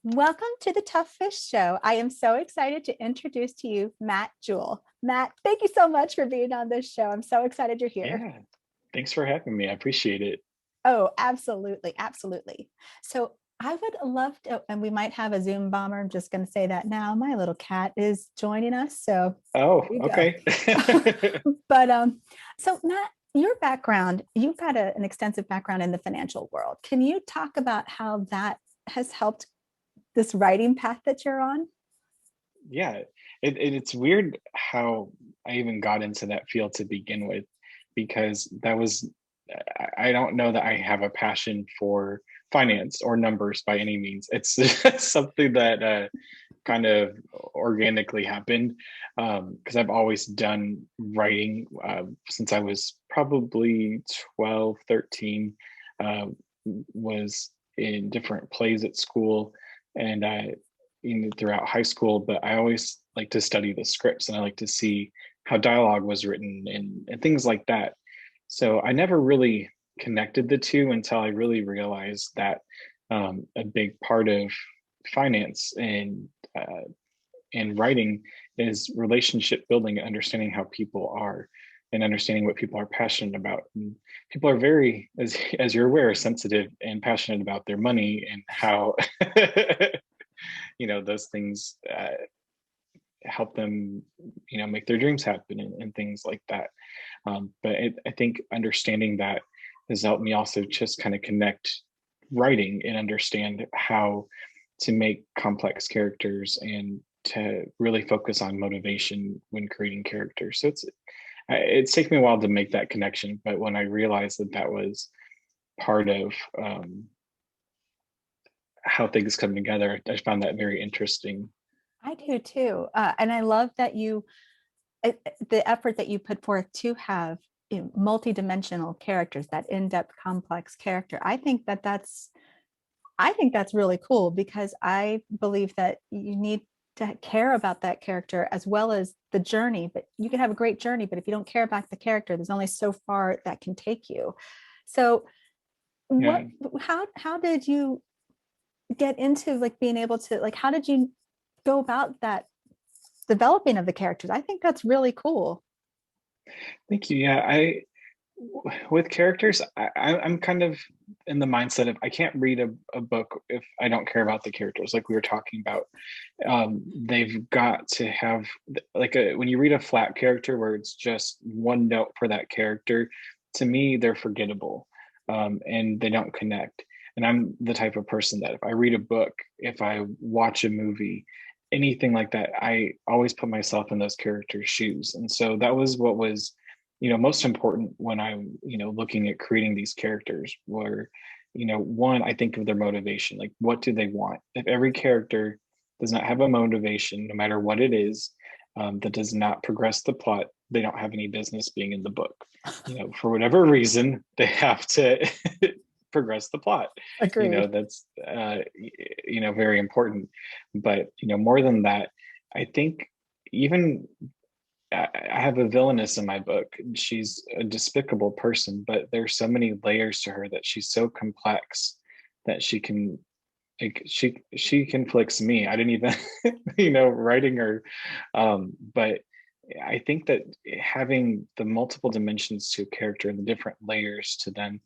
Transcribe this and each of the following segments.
Welcome to the TufFish Show. I am so excited to introduce to you Matt Juhl. Matt, thank you so much for being on this show. I'm so excited you're here. Yeah, thanks for having me. I appreciate it. Oh, absolutely. Absolutely. So I would love to, and we might have a Zoom bomber. I'm just going to say that now. My little cat is joining us. So Oh, there you go. okay. but so Matt, your background, you've had an extensive background in the financial world. Can you talk about how that has helped this writing path that you're on? Yeah, it's weird how I even got into that field to begin with, because I don't know that I have a passion for finance or numbers by any means. It's something that kind of organically happened, because I've always done writing since I was probably 12, 13. Was in different plays at school, and throughout high school, but I always like to study the scripts and I like to see how dialogue was written and things like that. So I never really connected the two until I really realized that a big part of finance and writing is relationship building and understanding how people are and understanding what people are passionate about. And people are very, as you're aware, sensitive and passionate about their money and how those things help them make their dreams happen and things like that. I think understanding that has helped me also just kind of connect writing and understand how to make complex characters and to really focus on motivation when creating characters. So it's taken me a while to make that connection, but when I realized that that was part of how things come together, I found that very interesting. I do too. And I love that the effort that you put forth to have multi-dimensional characters, that in-depth, complex character. I think that's really cool because I believe that you need to care about that character as well as the journey. But you can have a great journey, but if you don't care about the character, there's only so far that can take you. So, Yeah, how did you get into like being able to like? How did you go about that developing of the characters? I think that's really cool. thank you. Yeah, I with characters, I'm kind of in the mindset of I can't read a book if I don't care about the characters, like we were talking about. They've got to have when you read a flat character where it's just one note for that character, to me, they're forgettable, and they don't connect. And I'm the type of person that if I read a book, if I watch a movie, anything like that, I always put myself in those characters' shoes. And so that was what was most important when I'm looking at creating these characters were, one, I think of their motivation, like what do they want? If every character does not have a motivation, no matter what it is, that does not progress the plot, they don't have any business being in the book. For whatever reason, they have to progress the plot. Agreed. That's very important. But more than that, I think even I have a villainess in my book. She's a despicable person, but there's so many layers to her that she's so complex that she conflicts me. I didn't even writing her, but I think that having the multiple dimensions to a character and the different layers to them,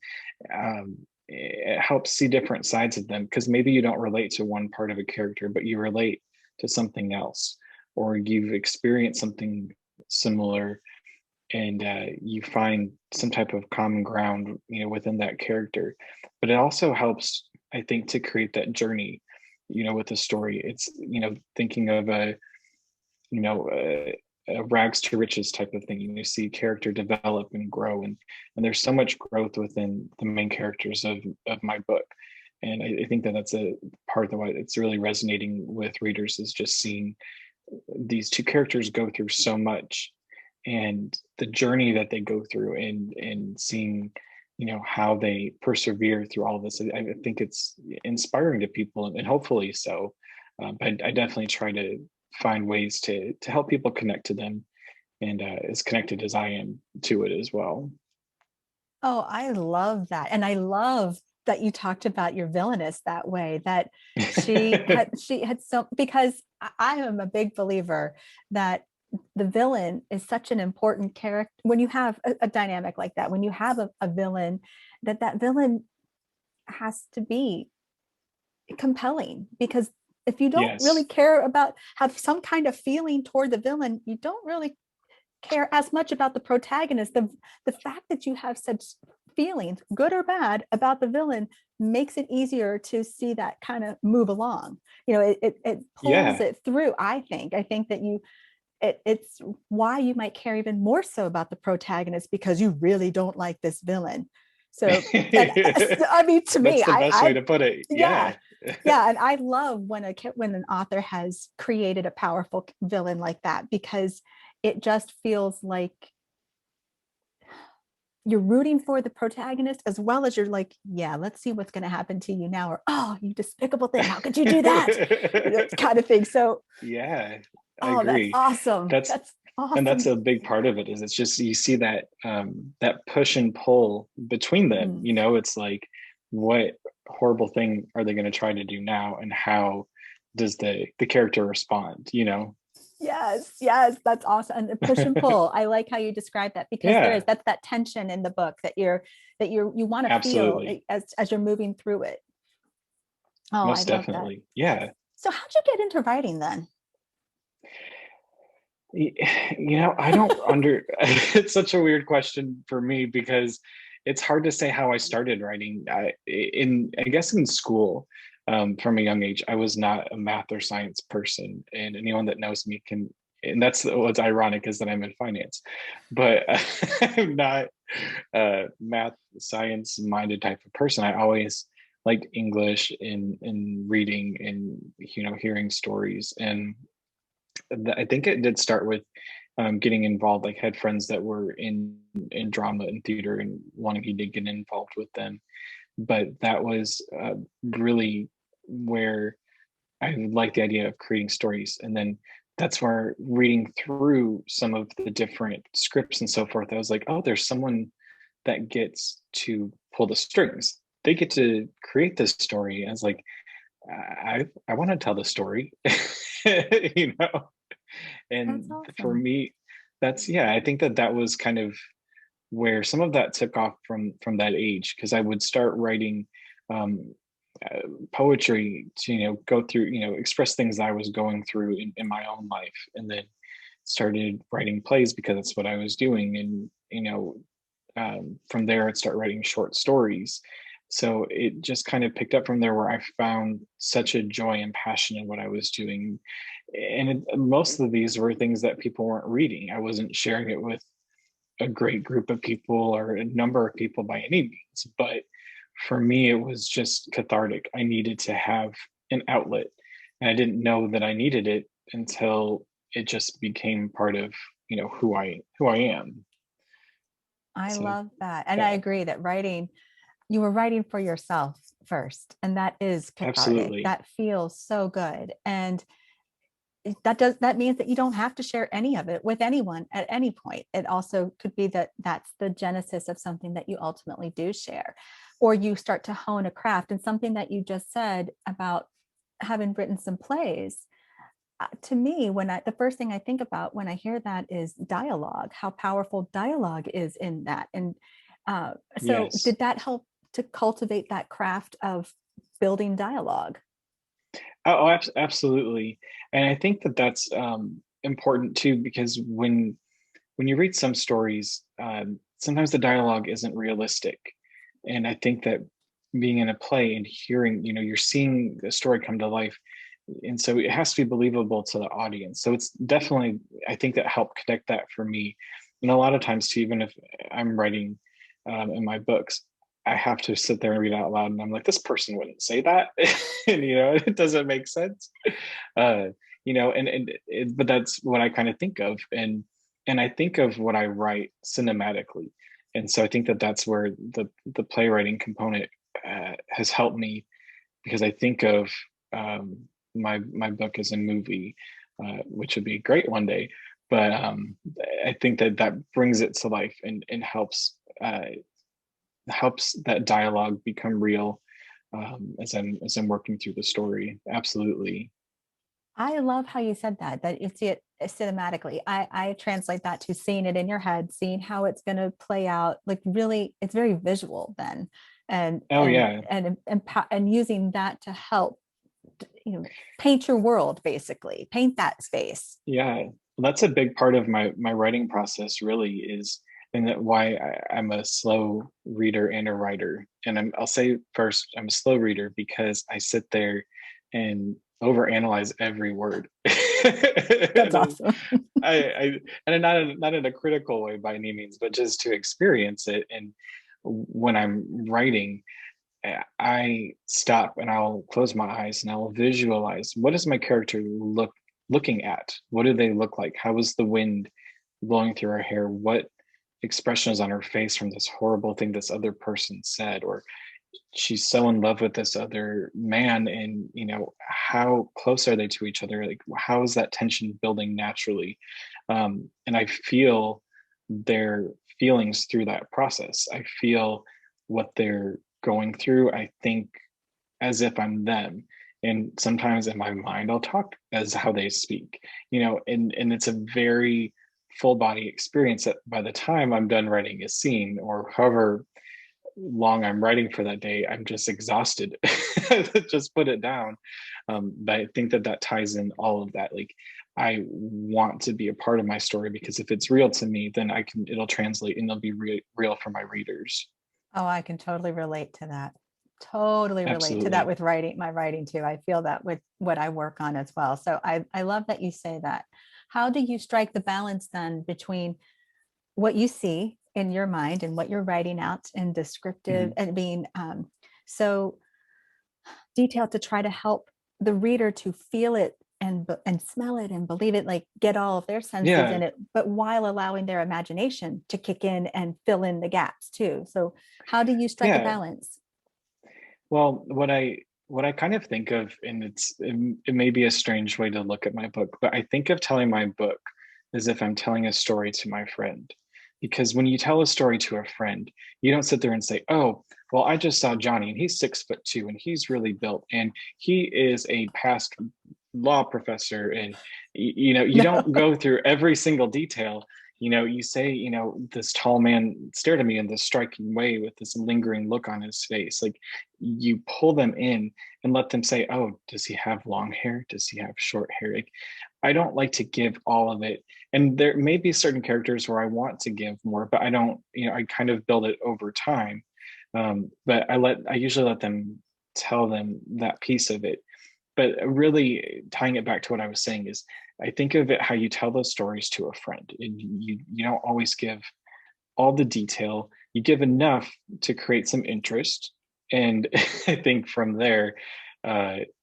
it helps see different sides of them, because maybe you don't relate to one part of a character, but you relate to something else, or you've experienced something similar, and you find some type of common ground within that character. But it also helps, I think, to create that journey with the story. It's thinking of a rags to riches type of thing. You see character develop and grow, and there's so much growth within the main characters of my book. And I think that that's a part of the why it's really resonating with readers, is just seeing these two characters go through so much, and the journey that they go through, and seeing how they persevere through all of this. I think it's inspiring to people, and hopefully so. But I definitely try to find ways to help people connect to them, and as connected as I am to it as well. Oh, I love that. And I love that you talked about your villainess that way, that she had so, because I am a big believer that the villain is such an important character. When you have a dynamic like that, when you have a villain, that villain has to be compelling, because if you don't really Yes. care about, have some kind of feeling toward the villain, you don't really care as much about the protagonist. The fact that you have such feelings, good or bad, about the villain makes it easier to see that kind of move along. It pulls Yeah. it through. I think that it's why you might care even more so about the protagonist, because you really don't like this villain. So, and I mean, to me, That's the best way I to put it. yeah, Yeah. yeah, and I love when an author has created a powerful villain like that, because it just feels like you're rooting for the protagonist, as well as you're like, yeah, let's see what's going to happen to you now, or oh, you despicable thing, how could you do that, kind of thing. So, Yeah, I oh, that's agree. awesome. That's That's and that's awesome. a big part of it, is it's just you see that that push and pull between them. Mhm. It's like, what horrible thing are they going to try to do now, and how does the character respond? Yes, yes, that's awesome. And the push and pull. I like how you describe that, because Yeah, that's that tension in the book you want to feel absolutely. as you're moving through it. Oh, I Most love that. definitely. Yeah. So how'd you get into writing then? Y- I don't under it's such a weird question for me, because it's hard to say how I started writing. I guess in school, from a young age, I was not a math or science person, and anyone that knows me can. And that's what's ironic, is that I'm in finance, but I'm not a math science minded type of person. I always liked English and reading and hearing stories. And I think it did start with getting involved. Like, had friends that were in drama and theater and wanting me to get involved with them. But that was really where I liked the idea of creating stories. And then that's where, reading through some of the different scripts and so forth, I was like, oh, there's someone that gets to pull the strings. They get to create this story. And I was like, I want to tell the story, you know. That's And for awesome. me, that's, yeah, I think that was kind of where some of that took off from that age, because I would start writing um, uh, poetry to go through, express things I was going through in my own life, and then started writing plays because that's what I was doing. And from there I'd start writing short stories. So it just kind of picked up from there, where I found such a joy and passion in what I was doing. And most of these were things that people weren't reading. I wasn't sharing it with a great group of people or a number of people by any means, but for me it was just cathartic. I needed to have an outlet, and I didn't know that I needed it until it just became part of who I am. I So love that. And I yeah, agree that you were writing for yourself first, and that is cathartic. absolutely. That feels so good. And that means that you don't have to share any of it with anyone at any point. It also could be that that's the genesis of something that you ultimately do share, or you start to hone a craft. And something that you just said about having written some plays, to me, the first thing I think about when I hear that is dialogue, how powerful dialogue is in that. And so Yes. did that help to cultivate that craft of building dialogue? Absolutely. And I think that that's important too, because when you read some stories, sometimes the dialogue isn't realistic. And I think that being in a play and hearing, you're seeing the story come to life. And so it has to be believable to the audience. So it's definitely, I think that helped connect that for me. And a lot of times too, even if I'm writing in my books, I have to sit there and read out loud, and I'm like, this person wouldn't say that. And it doesn't make sense. Uh, but that's what I kind of think of. And I think of what I write cinematically. And so I think that that's where the playwriting component has helped me, because I think of um, my book as a movie, which would be great one day. But I think that brings it to life and helps helps that dialogue become real, as I'm working through the story. Absolutely. I love how you said that, that you see it cinematically. I translate that to seeing it in your head, seeing how it's going to play out. Like really, it's very visual then. And Oh yeah. and using that to help, you know, paint your world, basically, paint that space. Yeah, that's a big part of my writing process really is, and that why I'm a slow reader and a writer. And I'll say first, I'm a slow reader because I sit there and overanalyze every word. That's and awesome. I and not in a critical way by any means, but just to experience it. And when I'm writing, I stop and I'll close my eyes and I'll visualize, what does my character looking at? What do they look like? How is the wind blowing through her hair? What expression is on her face from this horrible thing this other person said? Or she's so in love with this other man, and how close are they to each other? Like, how is that tension building naturally? And I feel their feelings through that process. I feel what they're going through. I think as if I'm them. And sometimes in my mind, I'll talk as how they speak, and it's a very full body experience that by the time I'm done writing a scene, or however long I'm writing for that day, I'm just exhausted. Just put it down. But I think that ties in all of that. Like, I want to be a part of my story because if it's real to me, then it'll translate and it'll be real for my readers. Oh, I can totally relate to that. Totally relate to that Absolutely. with writing, my writing too. I feel that with what I work on as well. So I love that you say that. How do you strike the balance then between what you see in your mind and what you're writing out in descriptive Mhm. and being so detailed to try to help the reader to feel it and smell it and believe it, like get all of their senses Yeah. in it, but while allowing their imagination to kick in and fill in the gaps too. So how do you strike a Yeah. balance? Well, what I kind of think of, and it may be a strange way to look at my book, but I think of telling my book as if I'm telling a story to my friend. Because when you tell a story to a friend, you don't sit there and say, "Oh, well, I just saw Johnny and he's 6'2" and he's really built and he is a past law professor." And you No. don't go through every single detail. You say, this tall man stared at me in this striking way with this lingering look on his face. Like, you pull them in and let them say, "Oh, does he have long hair? Does he have short hair?" Like, I don't like to give all of it. And there may be certain characters where I want to give more, but I don't, I kind of build it over time. But I usually let them tell them that piece of it. But really tying it back to what I was saying is, I think of it how you tell those stories to a friend. And you don't always give all the detail. You give enough to create some interest. And I think from there,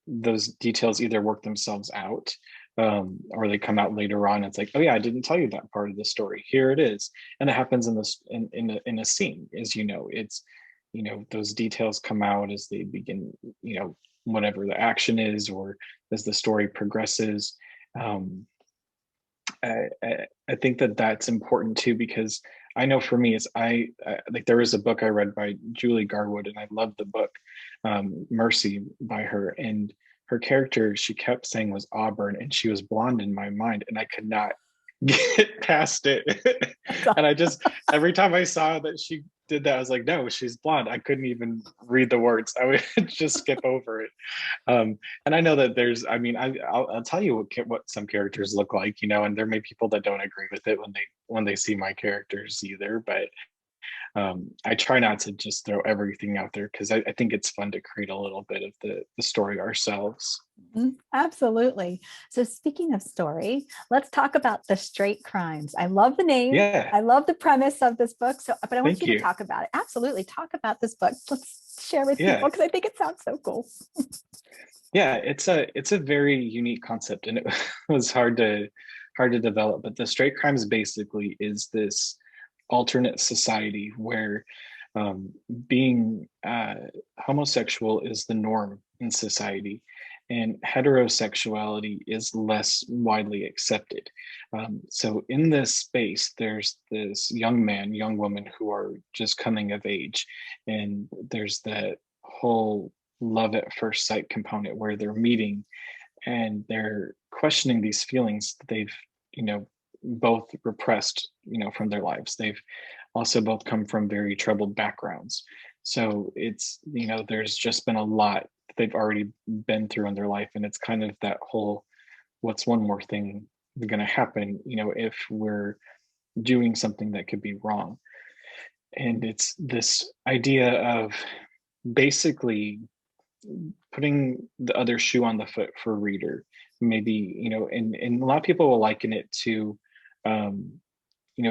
those details either work themselves out, or they come out later on. It's like, "Oh yeah, I didn't tell you that part of the story. Here it is." And it happens in this in a scene, as it's, those details come out as they begin, whatever the action is, or as the story progresses. Um, I think that that's important too, because I know for me, like, there was a book I read by Julie Garwood, and I loved the book, Mercy by her, and her character, she kept saying, was Auburn, and she was blonde in my mind, and I could not get past it. And I just, every time I saw that she did that, I was like, "No, she's blonde." I couldn't even read the words. I would just skip over it. And I know that I mean, I'll tell you what some characters look like, and there may be people that don't agree with it when they see my characters either. But I try not to just throw everything out there, because I think it's fun to create a little bit of the story ourselves. Mhm. Absolutely. So speaking of story, let's talk about The Straight Crimes. I love the name. Yeah, I love the premise of this book. So, but I want thank you to you. talk about it. Absolutely. Talk about this book. Let's share with people Yeah, because I think it sounds so cool. yeah, it's a very unique concept, and it was hard to develop. But the straight crimes basically is this alternate society where, being homosexual is the norm in society, and heterosexuality is less widely accepted. So in this space, there's this young man, young woman who are just coming of age, and there's that whole love at first sight component where they're meeting and they're questioning these feelings that they've, both repressed, from their lives. They've also both come from very troubled backgrounds. So it's, there's just been a lot they've already been through in their life. And it's kind of that whole, what's one more thing going to happen, if we're doing something that could be wrong. And it's this idea of basically putting the other shoe on the foot for a reader, maybe, and a lot of people will liken it to,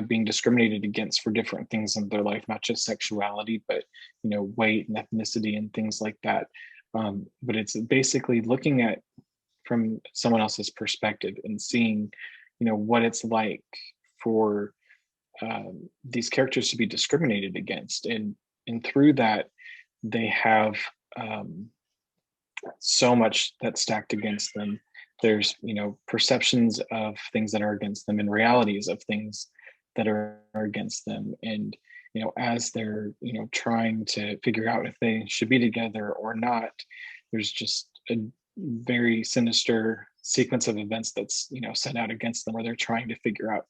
being discriminated against for different things in their life, not just sexuality, but, weight and ethnicity and things like that. But it's basically looking at from someone else's perspective and seeing, what it's like for these characters to be discriminated against, and through that they have so much that's stacked against them. There's perceptions of things that are against them and realities of things that are against them, and as they're trying to figure out if they should be together or not, there's just a very sinister sequence of events that's set out against them, where they're trying to figure out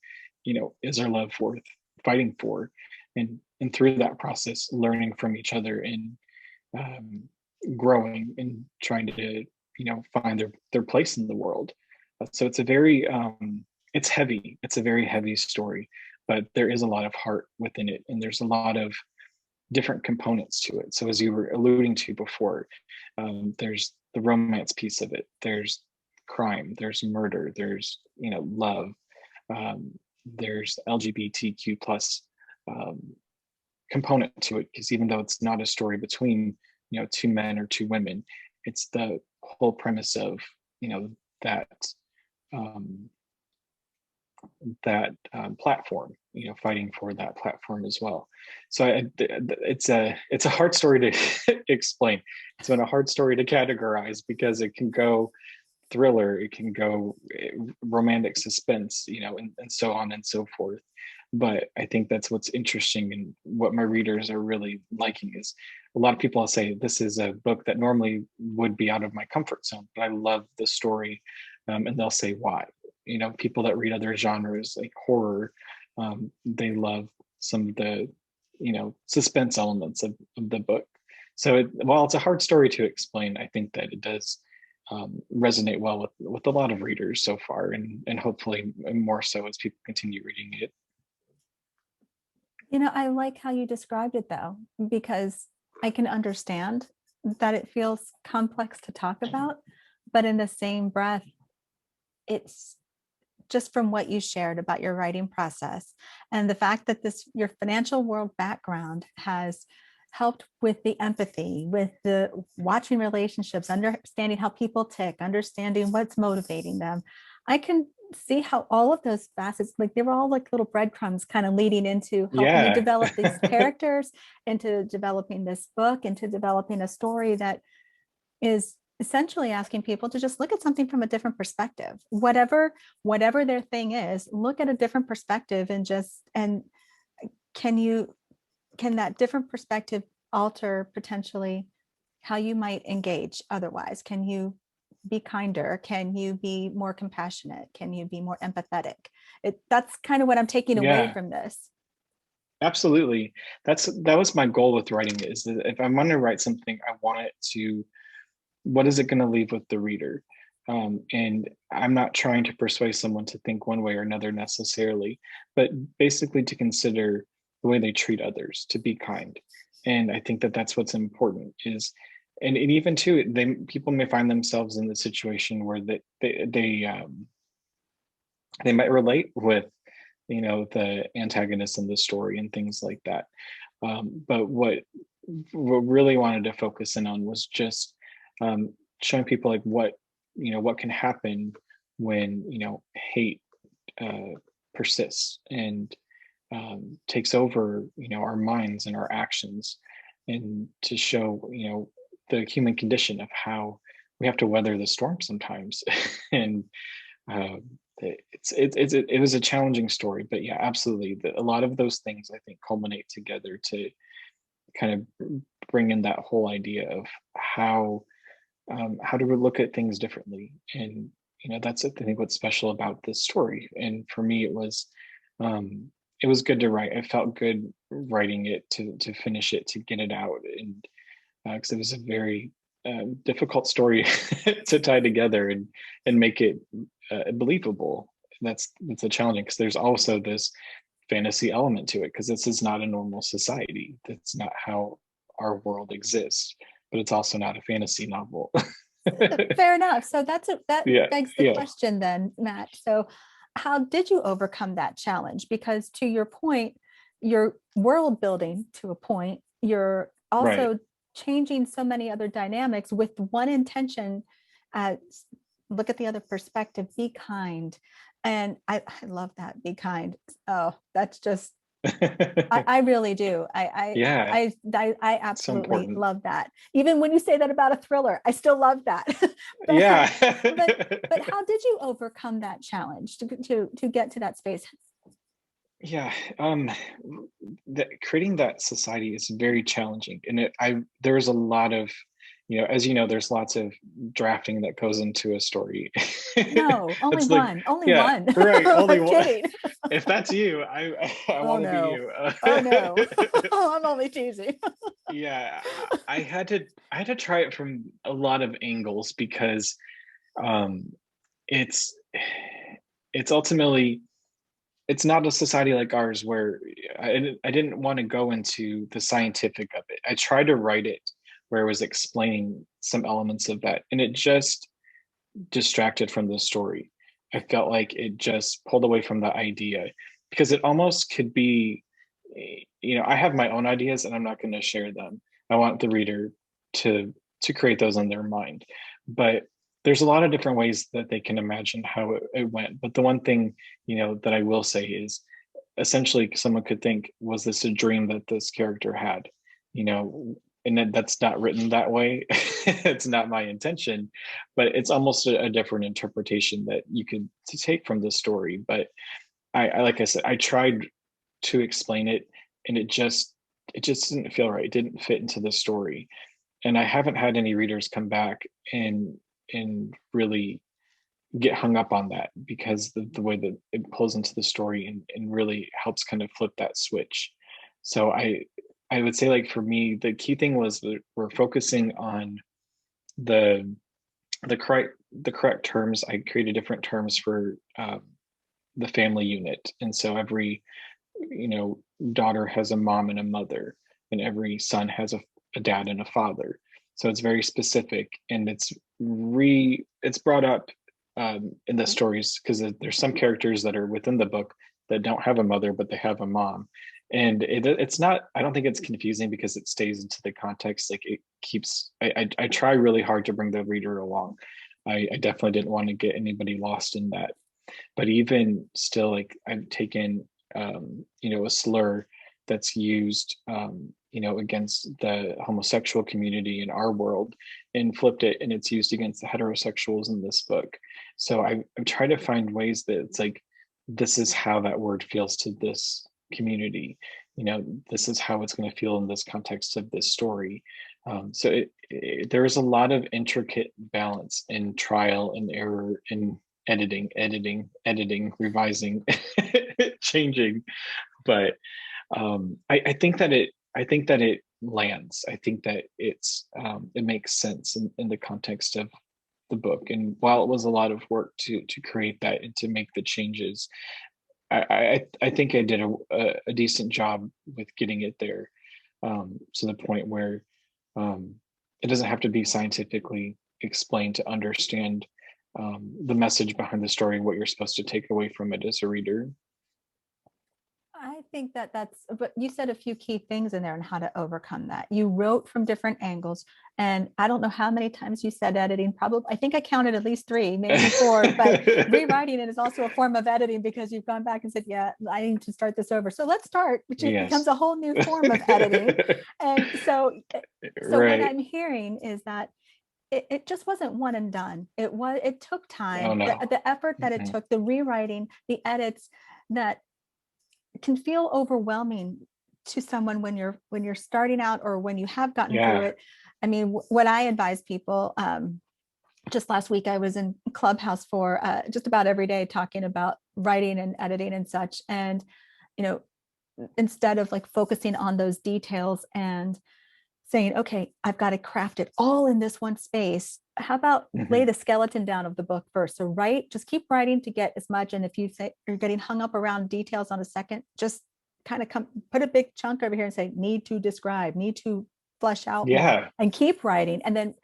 is our love worth fighting for, and through that process learning from each other and growing and trying to find their place in the world. So it's a very it's heavy, it's a very heavy story, but there is a lot of heart within it, and there's a lot of different components to it. So as you were alluding to before, there's the romance piece of it, there's crime, there's murder, there's love, there's LGBTQ plus component to it, because even though it's not a story between two men or two women, it's the whole premise of that platform, fighting for that platform as well. So it's a hard story to explain. It's been a hard story to categorize, because it can go thriller, it can go romantic suspense, and so on and so forth. But I think that's what's interesting, and what my readers are really liking is a lot of people will say this is a book that normally would be out of my comfort zone, but I love the story, and they'll say why. People that read other genres like horror, they love some of the suspense elements of the book. So while it's a hard story to explain, I think that it does resonate well with a lot of readers so far, and hopefully more so as people continue reading it. I like how you described it, though, because I can understand that it feels complex to talk about, but in the same breath, it's just from what you shared about your writing process and the fact that your financial world background has helped with the empathy, with the watching relationships, understanding how people tick, understanding what's motivating them. I can see how all of those facets, like they were all like little breadcrumbs kind of leading into helping you develop these characters, into developing this book, into developing a story that is essentially asking people to just look at something from a different perspective. Whatever their thing is, look at a different perspective, and can that different perspective alter potentially how you might engage otherwise? Can you be kinder? Can you be more compassionate? Can you be more empathetic? That's kind of what I'm taking away from this. Absolutely. That was my goal with writing, is that if I'm going to write something, I want it to, what is it going to leave with the reader? And I'm not trying to persuade someone to think one way or another necessarily, but basically to consider the way they treat others, to be kind. And I think that that's what's important is, and even too, people may find themselves in the situation where they might relate with, the antagonist in the story and things like that. But what really wanted to focus in on was just showing people like what can happen when hate persists and takes over our minds and our actions, and to show the human condition of how we have to weather the storm sometimes. And um, it was a challenging story, but yeah, absolutely. A lot of those things I think culminate together to kind of bring in that whole idea of how do we look at things differently. And that's I think what's special about this story. And for me, um, it was good to write. I felt good writing it, to finish it, to get it out, and because it was a very difficult story to tie together and make it believable. That's a challenging, because there's also this fantasy element to it, because this is not a normal society. That's not how our world exists, but it's also not a fantasy novel. Fair enough. So that Yeah, begs the yeah, question then, Matt. So how did you overcome that challenge? Because to your point, you're world building to a point, you're right. also changing so many other dynamics with one intention, uh, look at the other perspective, be kind. And I love that, be kind. Oh, that's just, I really do. Yeah, I so absolutely important. love that. Even when you say that about a thriller, I still love that. but Yeah. but how did you overcome that challenge to get to that space? Yeah, creating that society is very challenging, and there's a lot of, as you know, there's lots of drafting that goes into a story. No, only It's like, one, only yeah, one. right, only I'm one. kidding. If that's you, I Oh want to be no. you. Oh no. I'm only teasing. Yeah, I had to try it from a lot of angles, because um, it's it's ultimately, it's not a society like ours, where I didn't want to go into the scientific of it. I tried to write it where I was explaining some elements of that, and it just distracted from the story. I felt like it just pulled away from the idea, because it almost could be, I have my own ideas and I'm not going to share them. I want the reader to create those in their mind. But there's a lot of different ways that they can imagine how it went. But the one thing, that I will say is, essentially someone could think, was this a dream that this character had? You know, and that's not written that way. It's not my intention, but it's almost a different interpretation that you could take from the story. But I like I said, I tried to explain it, and it just didn't feel right. It didn't fit into the story. And I haven't had any readers come back and really get hung up on that, because the way that it pulls into the story and really helps kind of flip that switch. So I would say, like, for me, the key thing was that we're focusing on the the correct terms. I created different terms for the family unit, and so every, you know daughter has a mom and a mother, and every son has a dad and a father. So it's very specific, and it's brought up in the stories, because there's some characters that are within the book that don't have a mother, but they have a mom. And it's not, I don't think it's confusing, because it stays into the context. Like, it keeps, I try really hard to bring the reader along. I definitely didn't want to get anybody lost in that. But even still, like, I've taken a slur that's used against the homosexual community in our world, and flipped it, and it's used against the heterosexuals in this book. So I'm trying to find ways that it's like, this is how that word feels to this community. This is how it's going to feel in this context of this story. So there is a lot of intricate balance and trial and error in editing, revising, changing. But I think that it lands. I think that it makes sense in the context of the book. And while it was a lot of work to create that and to make the changes, I think I did a decent job with getting it there, to the point where um, it doesn't have to be scientifically explained to understand the message behind the story and what you're supposed to take away from it as a reader. I think but you said a few key things in there on how to overcome that. You wrote from different angles, and I don't know how many times you said editing. Probably, I think I counted at least three, maybe four, but rewriting it is also a form of editing, because you've gone back and said, yeah, I need to start this over. So let's start, which it becomes Yes. a whole new form of editing. And so what Right. I'm hearing is that it just wasn't one and done. It took Oh time, no. the effort that it Mhm. took, the rewriting, the edits that can feel overwhelming to someone when you're starting out or when you have gotten through Yeah. it. I mean, what I advise people, just last week I was in Clubhouse for just about every day talking about writing and editing and such. And, you know, instead of like focusing on those details and saying, okay, I've got to craft it all in this one space. How about lay Mhm. the skeleton down of the book first? So write, just keep writing to get as much. And if you say you're getting hung up around details on a second, just kind of put a big chunk over here and say, need to describe, need to flesh out more, Yeah. and keep writing. And then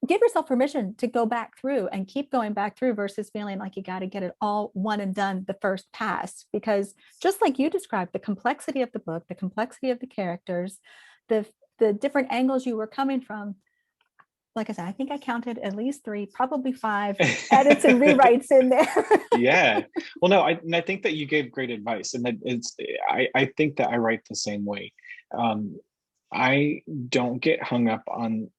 give yourself permission to go back through and keep going back through versus feeling like you got to get it all one and done the first pass. Because just like you described, the complexity of the book, the complexity of the characters, the different angles you were coming from, like I said, I think I counted at least 3, probably 5 edits and rewrites in there. Yeah. Well, no, I think that you gave great advice, and that I think that I write the same way. Um, I don't get hung up on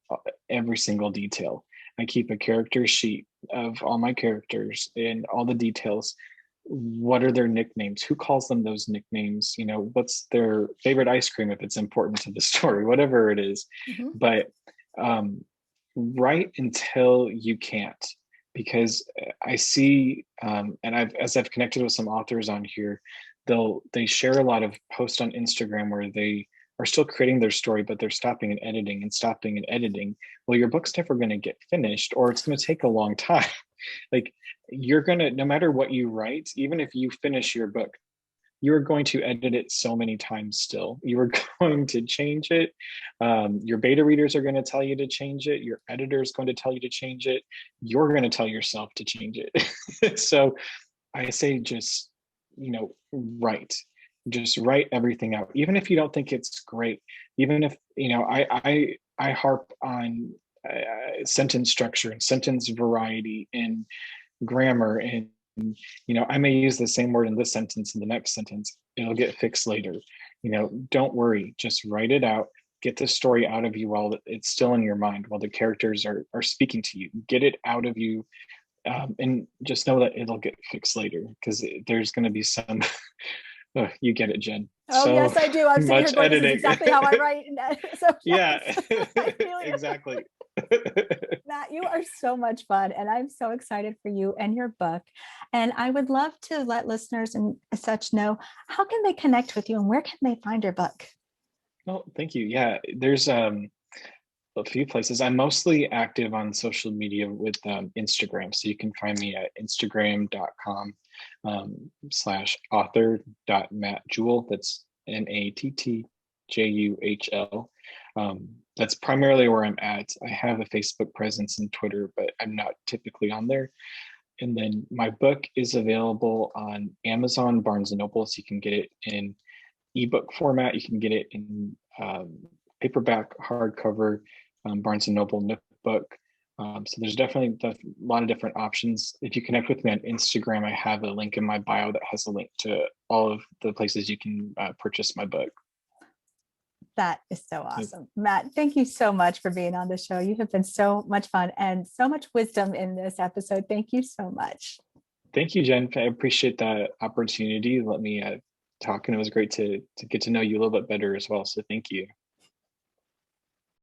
every single detail. I keep a character sheet of all my characters and all the details. What are their nicknames? Who calls them those nicknames? You know, what's their favorite ice cream if it's important to the story, whatever it is. Mhm. But um, write until you can't, because I see, and as I've connected with some authors on here, they share a lot of posts on Instagram where they are still creating their story, but they're stopping and editing and stopping and editing. Well, your book's never going to get finished, or it's going to take a long time. Like, you're going to, no matter what you write, even if you finish your book, you're going to edit it so many times still. You are going to change it. Your beta readers are going to tell you to change it. Your editor is going to tell you to change it. You're going to tell yourself to change it. So I say just, write. Just write everything out. Even if you don't think it's great, even if, I harp on sentence structure and sentence variety and grammar, and I may use the same word in this sentence in the next sentence. It'll get fixed later. Don't worry, just write it out. Get the story out of you while it's still in your mind, while the characters are speaking to you. Get it out of you, and just know that it'll get fixed later, because there's going to be some oh, you get it, Jen. Oh, So yes, I do. I'm sitting here much going, this is editing. exactly how I write. And so Yeah. yes, I feel you. Exactly. Matt, you are so much fun, and I'm so excited for you and your book. And I would love to let listeners and such know, how can they connect with you and where can they find your book? Well, thank you. Yeah, there's a few places. I'm mostly active on social media with Instagram. So you can find me at instagram.com /author.mattjuhl. That's MattJuhl. That's primarily where I'm at. I have a Facebook presence and Twitter, but I'm not typically on there. And then my book is available on Amazon, Barnes and Noble. So you can get it in ebook format. You can get it in paperback, hardcover, Barnes and Noble, Nook book. So there's definitely a lot of different options. If you connect with me on Instagram, I have a link in my bio that has a link to all of the places you can purchase my book. That is so awesome. Matt, thank you so much for being on the show. You have been so much fun and so much wisdom in this episode. Thank you so much. Thank you, Jen. I appreciate the opportunity. Let me talk, and it was great to get to know you a little bit better as well. So thank you.